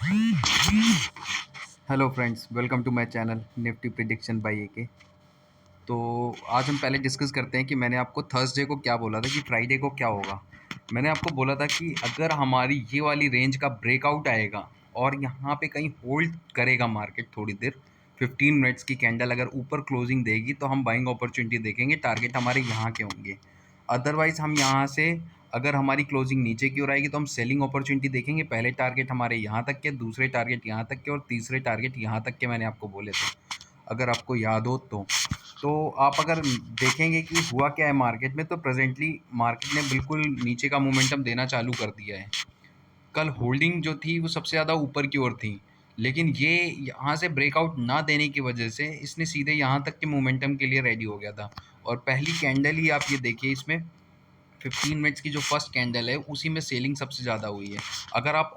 Hello friends, welcome to my channel Nifty prediction by AK. तो आज हम पहले डिस्कस करते हैं कि मैंने आपको थर्सडे को क्या बोला था कि फ्राइडे को क्या होगा। मैंने आपको बोला था कि अगर हमारी ये वाली रेंज का ब्रेकआउट आएगा और यहाँ पे कहीं होल्ड करेगा मार्केट थोड़ी देर, 15 मिनट्स की कैंडल अगर ऊपर क्लोजिंग देगी तो हम बाइंग अपॉर्चुनिटी देखेंगे। टारगेट हमारे यहाँ के होंगे। अदरवाइज हम यहाँ से अगर हमारी क्लोजिंग नीचे की ओर आएगी तो हम सेलिंग अपॉर्चुनिटी देखेंगे। पहले टारगेट हमारे यहाँ तक के, दूसरे टारगेट यहाँ तक के और तीसरे टारगेट यहाँ तक के मैंने आपको बोले थे, अगर आपको याद हो तो आप अगर देखेंगे कि हुआ क्या है मार्केट में, तो प्रेजेंटली मार्केट ने बिल्कुल नीचे का मोमेंटम देना चालू कर दिया है। कल होल्डिंग जो थी वो सबसे ज़्यादा ऊपर की ओर थी, लेकिन ये यहाँ से ब्रेकआउट ना देने की वजह से इसने सीधे यहाँ तक के मोमेंटम के लिए रेडी हो गया था। और पहली कैंडल ही आप ये देखिए, इसमें 15 मिनट्स की जो फर्स्ट कैंडल है उसी में सेलिंग सबसे ज़्यादा हुई है। अगर आप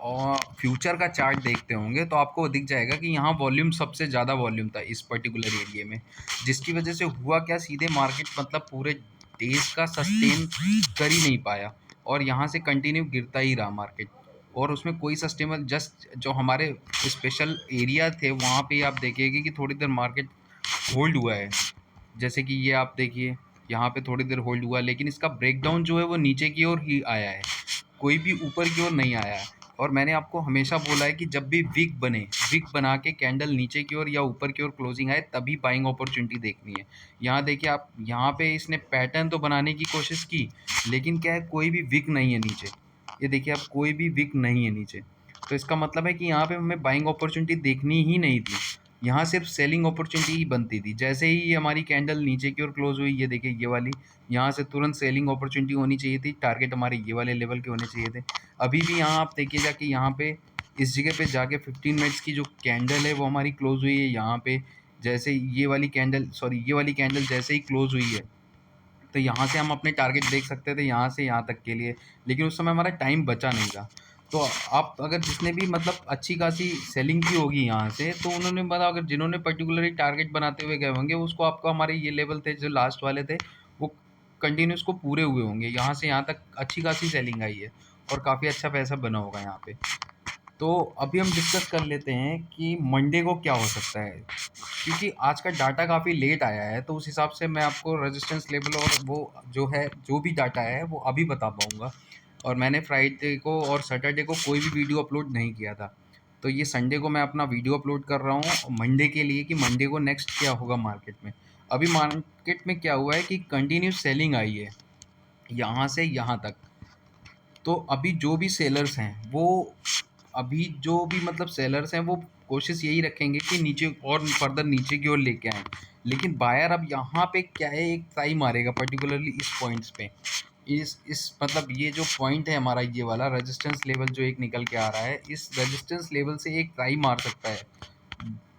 फ्यूचर का चार्ट देखते होंगे तो आपको दिख जाएगा कि यहाँ वॉल्यूम सबसे ज़्यादा वॉल्यूम था इस पर्टिकुलर एरिया में, जिसकी वजह से हुआ क्या, सीधे मार्केट मतलब पूरे डेज का सस्टेन कर ही नहीं पाया और यहाँ से कंटिन्यू गिरता ही रहा मार्केट। और उसमें कोई सस्टेबल जस्ट जो हमारे स्पेशल एरिया थे वहाँ पे आप देखिएगा कि थोड़ी देर मार्केट होल्ड हुआ है। जैसे कि ये आप देखिए, यहाँ पे थोड़ी देर होल्ड हुआ, लेकिन इसका ब्रेकडाउन जो है वो नीचे की ओर ही आया है, कोई भी ऊपर की ओर नहीं आया है। और मैंने आपको हमेशा बोला है कि जब भी विक बने, विक बना के कैंडल नीचे की ओर या ऊपर की ओर क्लोजिंग आए तभी बाइंग अपॉर्चुनिटी देखनी है। यहाँ देखिए आप, यहाँ पे इसने पैटर्न तो बनाने की कोशिश की, लेकिन क्या है, कोई भी विक नहीं है नीचे। ये देखिए आप, कोई भी विक नहीं है नीचे, तो इसका मतलब है कि यहाँ पे हमें बाइंग अपॉर्चुनिटी देखनी ही नहीं थी। यहाँ सिर्फ सेलिंग अपॉर्चुनिटी ही बनती थी। जैसे ही ये हमारी कैंडल नीचे की ओर क्लोज हुई, ये देखिए ये वाली, यहाँ से तुरंत सेलिंग अपॉर्चुनिटी होनी चाहिए थी। टारगेट हमारे ये वाले लेवल के होने चाहिए थे। अभी भी यहाँ आप देखिएगा कि यहाँ पे इस जगह पे जाके 15 मिनट्स की जो कैंडल है वो हमारी क्लोज हुई है। यहाँ पे जैसे ये वाली कैंडल जैसे ही क्लोज हुई है, तो यहाँ से हम अपने टारगेट देख सकते थे यहाँ से यहाँ तक के लिए, लेकिन उस समय हमारा टाइम बचा नहीं था। तो आप अगर जिसने भी मतलब अच्छी खासी सेलिंग की होगी यहाँ से, तो उन्होंने मतलब अगर जिन्होंने पर्टिकुलरली टारगेट बनाते हुए गए होंगे, उसको आपको हमारे ये लेवल थे जो लास्ट वाले थे वो कंटिन्यूस को पूरे हुए होंगे। यहाँ से यहाँ तक अच्छी खासी सेलिंग आई है और काफ़ी अच्छा पैसा बना होगा यहाँ पे। तो अभी हम डिस्कस कर लेते हैं कि मंडे को क्या हो सकता है, क्योंकि आज का डाटा काफ़ी लेट आया है, तो उस हिसाब से मैं आपको रेजिस्टेंस लेवल और वो जो है, जो भी डाटा है वो अभी बता पाऊँगा। और मैंने फ्राइडे को और सैटरडे को कोई भी वीडियो अपलोड नहीं किया था, तो ये संडे को मैं अपना वीडियो अपलोड कर रहा हूँ मंडे के लिए, कि मंडे को नेक्स्ट क्या होगा मार्केट में। अभी मार्केट में क्या हुआ है कि कंटिन्यू सेलिंग आई है यहाँ से यहाँ तक। तो अभी जो भी सेलर्स हैं वो, अभी जो भी मतलब सेलर्स हैं वो कोशिश यही रखेंगे कि नीचे और फर्दर नीचे की ओर लेके आएँ। लेकिन बायर अब यहाँ पे क्या है, एक ट्राई मारेगा पर्टिकुलरली इस पॉइंट्स पे। इस मतलब ये जो पॉइंट है हमारा, ये वाला रेजिस्टेंस लेवल जो एक निकल के आ रहा है, इस रेजिस्टेंस लेवल से एक ट्राई मार सकता है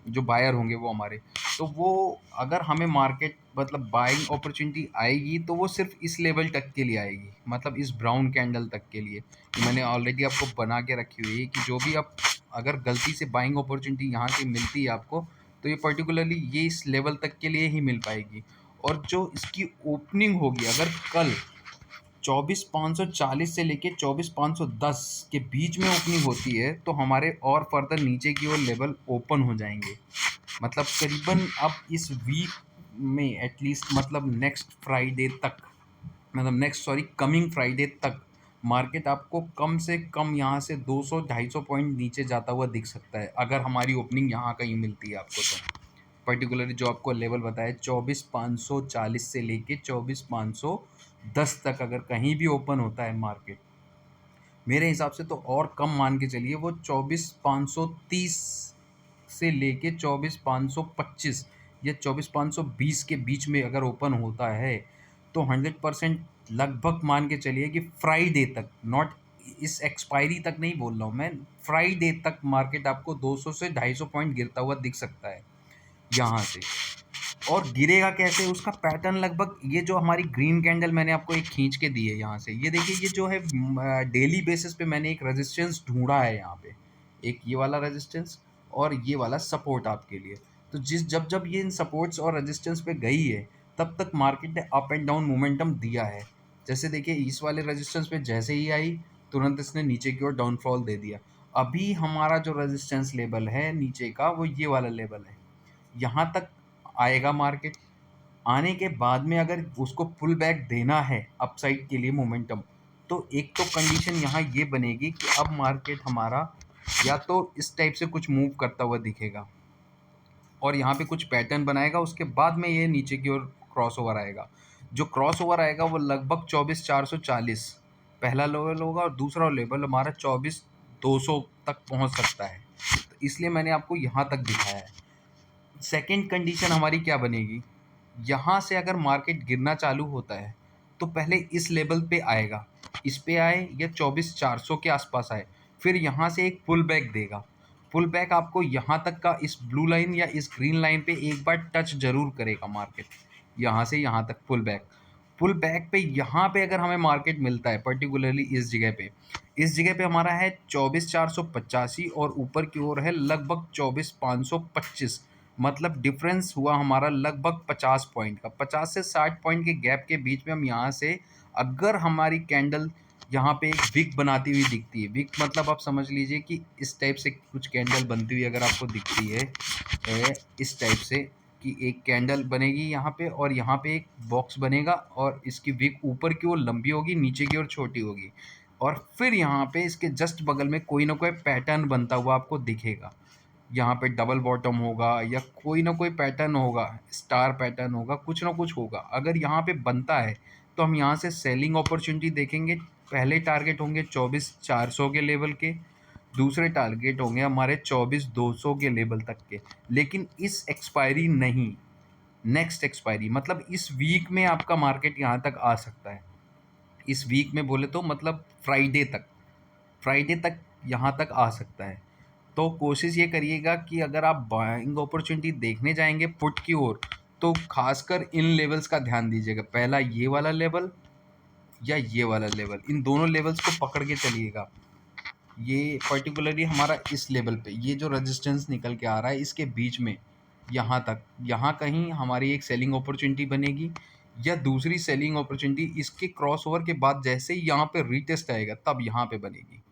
जो बायर होंगे वो हमारे। तो वो अगर हमें मार्केट मतलब बाइंग अपॉर्चुनिटी आएगी तो वो सिर्फ इस लेवल तक के लिए आएगी, मतलब इस ब्राउन कैंडल तक के लिए। कि मैंने ऑलरेडी आपको बना के रखी हुई है कि जो भी आप अगर गलती से बाइंग अपॉर्चुनिटी यहाँ से मिलती है आपको, तो ये पर्टिकुलरली ये इस लेवल तक के लिए ही मिल पाएगी। और जो इसकी ओपनिंग होगी अगर कल 24,540 से लेके 24,510 के बीच में ओपनिंग होती है, तो हमारे और फर्दर नीचे की ओर लेवल ओपन हो जाएंगे। मतलब करीबन अब इस वीक में एटलीस्ट मतलब नेक्स्ट फ्राइडे तक, मतलब नेक्स्ट सॉरी कमिंग फ्राइडे तक मार्केट आपको कम से कम यहाँ से 200-250 पॉइंट नीचे जाता हुआ दिख सकता है, अगर हमारी ओपनिंग यहाँ कहीं मिलती है आपको। तो पर्टिकुलरली जो आपको लेवल बताया 24,540 से लेके 24,510 तक अगर कहीं भी ओपन होता है मार्केट, मेरे हिसाब से तो और कम मान के चलिए, वो 24,530 से लेके 24,525 या 24,520 के बीच में अगर ओपन होता है, तो 100% लगभग मान के चलिए कि फ्राइडे तक, नॉट इस एक्सपायरी तक नहीं बोल रहा हूँ मैं, फ्राइडे तक मार्केट आपको 200 से 250 पॉइंट गिरता हुआ दिख सकता है यहाँ से। और गिरेगा कैसे, उसका पैटर्न लगभग ये जो हमारी ग्रीन कैंडल मैंने आपको एक खींच के दी है यहाँ से, ये देखिए, ये जो है डेली बेसिस पे मैंने एक रेजिस्टेंस ढूंढा है यहाँ पे, एक ये वाला रेजिस्टेंस और ये वाला सपोर्ट आपके लिए। तो जब जब ये इन सपोर्ट्स और रेजिस्टेंस पे गई है, तब तक मार्केट ने अप एंड डाउन मोमेंटम दिया है। जैसे देखिए इस वाले रेजिस्टेंस पे जैसे ही आई, तुरंत इसने नीचे की ओर डाउनफॉल दे दिया। अभी हमारा जो रेजिस्टेंस लेवल है नीचे का वो ये वाला लेवल है, यहाँ तक आएगा मार्केट। आने के बाद में अगर उसको पुल बैक देना है अपसाइड के लिए मोमेंटम, तो एक तो कंडीशन यहाँ ये बनेगी कि अब मार्केट हमारा या तो इस टाइप से कुछ मूव करता हुआ दिखेगा और यहाँ पे कुछ पैटर्न बनाएगा, उसके बाद में ये नीचे की ओर क्रॉस ओवर आएगा। जो क्रॉस ओवर आएगा वो लगभग 24,440 पहला लेवल होगा और दूसरा लेवल हमारा 24,200 तक पहुँच सकता है। तो इसलिए मैंने आपको यहाँ तक दिखाया है। सेकेंड कंडीशन हमारी क्या बनेगी, यहाँ से अगर मार्केट गिरना चालू होता है तो पहले इस लेवल पे आएगा, इस पे आए या 24,400 के आसपास आए, फिर यहाँ से एक पुल बैक देगा। पुल बैक आपको यहाँ तक का इस ब्लू लाइन या इस ग्रीन लाइन पे एक बार टच जरूर करेगा मार्केट, यहाँ से यहाँ तक पुल बैक पे यहाँ पे अगर हमें मार्केट मिलता है पर्टिकुलरली इस जगह पे हमारा है 24,485 और ऊपर की ओर है लगभग 24,525। मतलब डिफरेंस हुआ हमारा लगभग 50 पॉइंट का, 50 से 60 पॉइंट के गैप के बीच में हम यहाँ से अगर हमारी कैंडल यहाँ पे एक विक बनाती हुई दिखती है, विक मतलब आप समझ लीजिए कि इस टाइप से कुछ कैंडल बनती हुई अगर आपको दिखती है इस टाइप से कि एक कैंडल बनेगी यहाँ पे और यहाँ पे एक बॉक्स बनेगा और इसकी विक ऊपर की ओर लंबी होगी, नीचे की ओर छोटी होगी और फिर यहाँ पे इसके जस्ट बगल में कोई ना कोई पैटर्न बनता हुआ आपको दिखेगा। यहाँ पे डबल बॉटम होगा या कोई ना कोई पैटर्न होगा, स्टार पैटर्न होगा, कुछ ना कुछ होगा। अगर यहाँ पे बनता है तो हम यहाँ से सेलिंग अपॉर्चुनिटी देखेंगे। पहले टारगेट होंगे 24,400 के लेवल के, दूसरे टारगेट होंगे हमारे 24,200 के लेवल तक के। लेकिन इस एक्सपायरी नहीं, नेक्स्ट एक्सपायरी मतलब इस वीक में आपका मार्केट यहाँ तक आ सकता है। इस वीक में बोले तो मतलब फ्राइडे तक यहाँ तक आ सकता है। तो कोशिश ये करिएगा कि अगर आप बाइंग अपॉर्चुनिटी देखने जाएंगे पुट की ओर तो खासकर इन लेवल्स का ध्यान दीजिएगा। पहला ये वाला लेवल या ये वाला लेवल, इन दोनों लेवल्स को पकड़ के चलिएगा। ये पर्टिकुलरली हमारा इस लेवल पे ये जो रेजिस्टेंस निकल के आ रहा है इसके बीच में यहाँ तक, यहाँ कहीं हमारी एक सेलिंग अपॉर्चुनिटी बनेगी या दूसरी सेलिंग अपॉर्चुनिटी इसके क्रॉस ओवर के बाद जैसे ही यहाँ पे रीटेस्ट आएगा तब यहाँ पे बनेगी।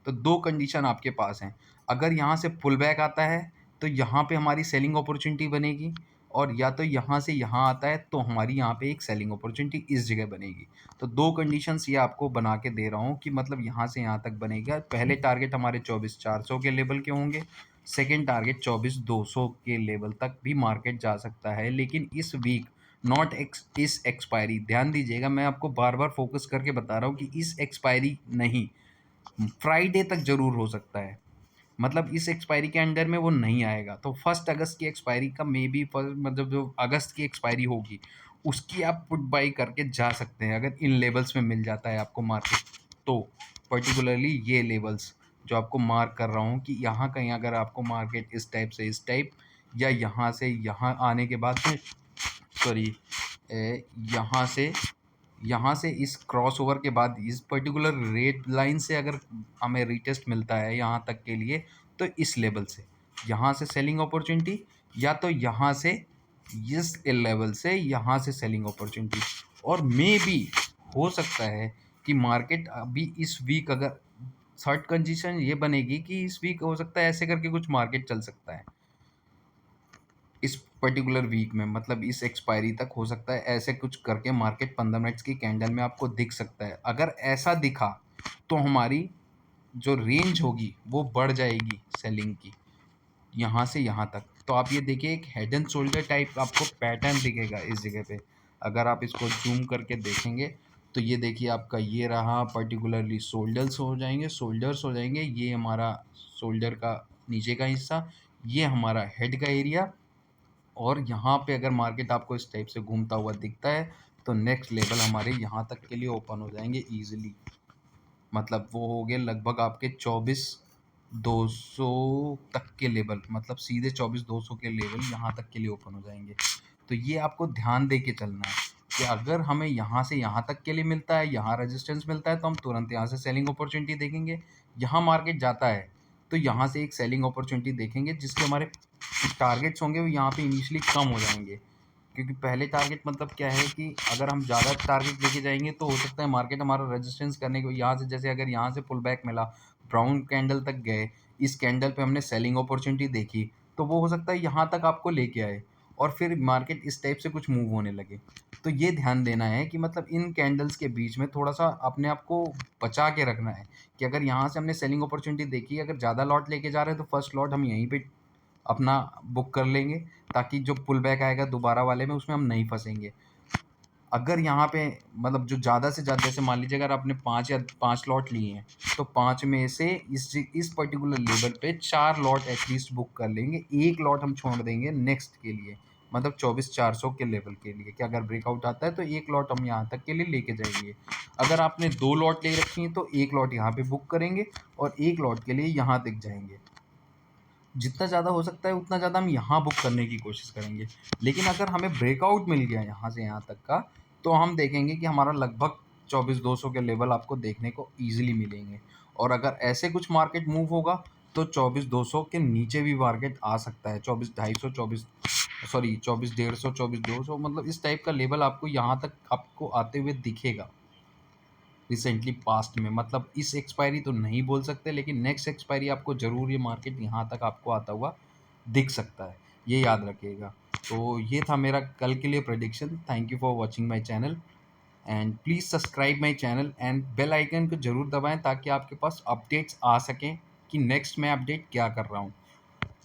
तो दो कंडीशन आपके पास हैं। अगर यहाँ से पुल बैक आता है तो यहाँ पे हमारी सेलिंग अपॉर्चुनिटी बनेगी और या तो यहाँ से यहाँ आता है तो हमारी यहाँ पे एक सेलिंग अपॉर्चुनिटी इस जगह बनेगी। तो दो कंडीशंस ये आपको बना के दे रहा हूँ कि मतलब यहाँ से यहाँ तक बनेगा। पहले टारगेट हमारे 24,400 के लेवल के होंगे, सेकेंड टारगेट 24,200 के लेवल तक भी मार्केट जा सकता है। लेकिन इस वीक नॉट इस एक्सपायरी, ध्यान दीजिएगा मैं आपको बार बार फोकस करके बता रहा हूँ कि इस एक्सपायरी नहीं, फ्राइडे तक जरूर हो सकता है। मतलब इस एक्सपायरी के अंडर में वो नहीं आएगा। तो 1 अगस्त की एक्सपायरी का मे बी मतलब जो अगस्त की एक्सपायरी होगी उसकी आप पुट बाई करके जा सकते हैं अगर इन लेवल्स में मिल जाता है आपको मार्केट। तो पर्टिकुलरली ये लेवल्स जो आपको मार्क कर रहा हूँ कि यहाँ कहीं अगर आपको मार्केट इस टाइप से इस टाइप या यहाँ से यहाँ आने के बाद में सॉरी यहाँ से इस क्रॉस ओवर के बाद इस पर्टिकुलर रेड लाइन से अगर हमें रिटेस्ट मिलता है यहाँ तक के लिए तो इस लेवल से यहाँ से सेलिंग अपॉर्चुनिटी या तो यहाँ से इस लेवल से यहाँ से सेलिंग अपॉर्चुनिटी। और मे बी हो सकता है कि मार्केट अभी इस वीक अगर थर्ड कंडीशन ये बनेगी कि इस वीक हो सकता है ऐसे करके कुछ मार्केट चल सकता है इस पर्टिकुलर वीक में, मतलब इस एक्सपायरी तक हो सकता है ऐसे कुछ करके मार्केट 15 मिनट्स की कैंडल में आपको दिख सकता है। अगर ऐसा दिखा तो हमारी जो रेंज होगी वो बढ़ जाएगी सेलिंग की यहाँ से यहाँ तक। तो आप ये देखिए एक हेड एंड शोल्डर टाइप आपको पैटर्न दिखेगा इस जगह पे। अगर आप इसको जूम करके देखेंगे तो ये देखिए आपका ये रहा पर्टिकुलरली शोल्डर्स हो जाएंगे। ये हमारा शोल्डर का नीचे का हिस्सा, ये हमारा हेड का एरिया। और यहाँ पे अगर मार्केट आपको इस टाइप से घूमता हुआ दिखता है तो नेक्स्ट लेवल हमारे यहाँ तक के लिए ओपन हो जाएंगे ईजिली। मतलब वो हो गए लगभग आपके 24,200 तक के लेवल, मतलब सीधे 24,200 के लेवल यहाँ तक के लिए ओपन हो जाएंगे। तो ये आपको ध्यान दे के चलना है कि अगर हमें यहाँ से यहाँ तक के लिए मिलता है, यहाँ रेजिस्टेंस मिलता है तो हम तुरंत यहाँ से सेलिंग अपॉर्चुनिटी देखेंगे। यहाँ मार्केट जाता है तो यहाँ से एक सेलिंग अपॉर्चुनिटी देखेंगे जिसके हमारे टारगेट्स होंगे वो यहाँ पे इनिशियली कम हो जाएंगे। क्योंकि पहले टारगेट मतलब क्या है कि अगर हम ज़्यादा टारगेट लेके जाएंगे तो हो सकता है मार्केट हमारा रेजिस्टेंस करने को यहाँ से, जैसे अगर यहाँ से पुल बैक मिला ब्राउन कैंडल तक गए, इस कैंडल पे हमने सेलिंग अपॉर्चुनिटी देखी, तो वो हो सकता है यहाँ तक आपको लेके आए और फिर मार्केट इस टाइप से कुछ मूव होने लगे। तो ये ध्यान देना है कि मतलब इन कैंडल्स के बीच में थोड़ा-सा अपने आप को बचा के रखना है कि अगर यहाँ से हमने सेलिंग अपॉर्चुनिटी देखी, अगर ज़्यादा लॉट लेके जा रहे हैं तो फर्स्ट लॉट हम यहीं पे अपना बुक कर लेंगे, ताकि जो पुल बैक आएगा दोबारा वाले में उसमें हम नहीं फँसेंगे। अगर यहाँ पे मतलब जो ज़्यादा से ज़्यादा, जैसे मान लीजिए अगर आपने 5 या 5 लॉट लिए हैं, तो 5 में से इस पर्टिकुलर लेवल पे 4 लॉट एटलीस्ट बुक कर लेंगे, 1 लॉट हम छोड़ देंगे नेक्स्ट के लिए, मतलब 24,400 के लेवल के लिए कि अगर ब्रेकआउट आता है तो 1 लॉट हम यहाँ तक के लिए लेके जाएँगे। अगर आपने 2 लॉट ले रखी हैं तो 1 लॉट यहाँ पे बुक करेंगे और 1 लॉट के लिए यहाँ तक जाएँगे। जितना ज़्यादा हो सकता है उतना ज़्यादा हम यहाँ बुक करने की कोशिश करेंगे। लेकिन अगर हमें ब्रेकआउट मिल गया यहाँ से यहाँ तक का, तो हम देखेंगे कि हमारा लगभग 24,200 के लेवल आपको देखने को ईज़िली मिलेंगे। और अगर ऐसे कुछ मार्केट मूव होगा, तो 24,200 के नीचे भी मार्केट आ सकता है। 24,250, 24,150, 24,200, मतलब इस टाइप का लेवल आपको यहाँ तक आपको आते हुए दिखेगा। रिसेंटली पास्ट में, मतलब इस एक्सपायरी तो नहीं बोल सकते, लेकिन नेक्स्ट एक्सपायरी आपको ज़रूर ये मार्केट यहाँ तक आपको आता हुआ दिख सकता है, ये याद रखिएगा। तो ये था मेरा कल के लिए prediction. Thank you for watching my channel and please subscribe my channel and bell icon को ज़रूर दबाएं ताकि आपके पास अपडेट्स आ सकें कि नेक्स्ट मैं अपडेट क्या कर रहा हूँ।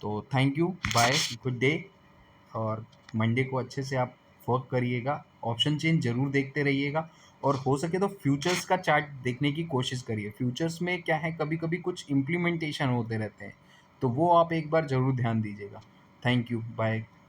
तो thank you, bye, good day. और मंडे को अच्छे से आप वर्क करिएगा, ऑप्शन चेन ज़रूर देखते रहिएगा और हो सके तो फ्यूचर्स का चार्ट देखने की कोशिश करिए। फ्यूचर्स में क्या है, कभी-कभी कुछ इम्प्लीमेंटेशन होते रहते हैं, तो वो आप एक बार ज़रूर ध्यान दीजिएगा। Thank you, bye.